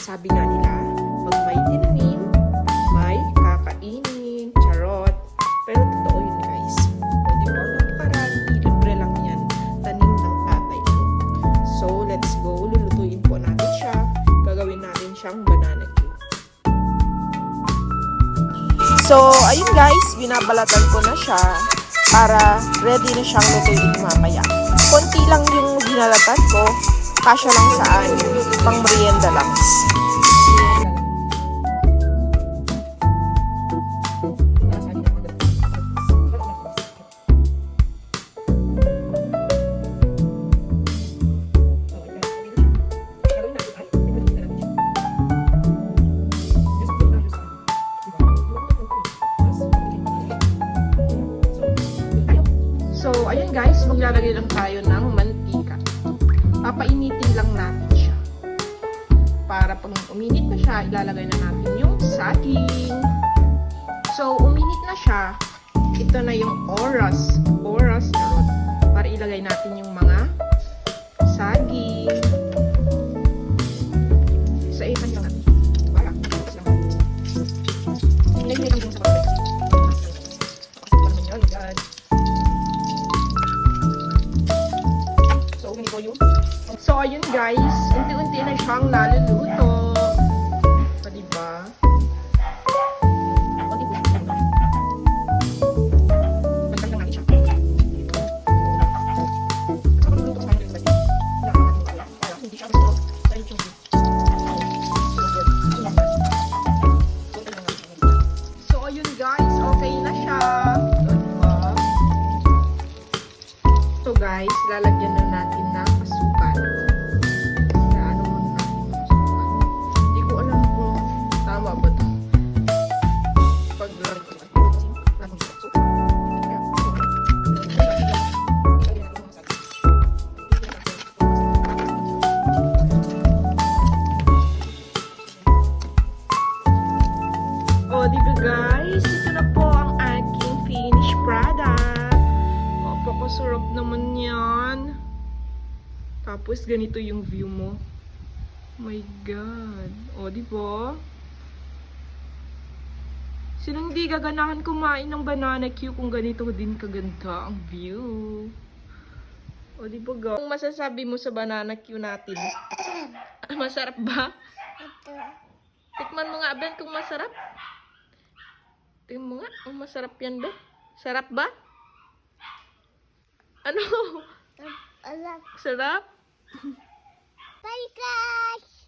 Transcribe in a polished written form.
sabi nga nila, pag may tinanim, may kakainin, charot. Pero totoo yun guys. O diba, napakarami, libre lang yan. Tanim ng tatay ko. So, let's go. Lulutuin po natin siya. Gagawin natin siyang banana cue. So, ayun guys, binabalatan ko na siya para ready na siyang lutuin mamaya. Konti lang yung binalatan ko, kasya lang saan, pang merienda lang. So, ayun guys, maglalagay lang tayo ng mantika. Papainitin lang natin siya. Para pag uminit na siya, ilalagay na natin yung saging. So, uminit na siya. Ito na yung oras. Oras na ron. Para ilagay natin yung mga saging. So, ipan lang natin. Para. Ilagay lang yung sa pagkakas. So, ayun guys, unti-unti na siyang naluluto. So, diba? Balikan lang natin siya. So, ayun guys, okay na siya. So, diba? So, guys, lalagyan na natin ng asukal. Ano mo natin yung asukal? Hindi ko alam kung tama ba ito. Paglalagyan ko ito. O, diba guys? Ito na po ang aking finished product. O, pakasurap naman yan. Tapos, ganito yung view mo. Oh my God. O, diba? Sinong di gaganahan kumain ng banana cue kung ganito din kaganda ang view? O, diba ga? Anong masasabi mo sa banana cue natin? Masarap ba? Tikman mo nga, Ben, kung masarap. Tikman mo nga, kung masarap yan, Ben. Sarap ba? Ano? Sarap? Bye guys!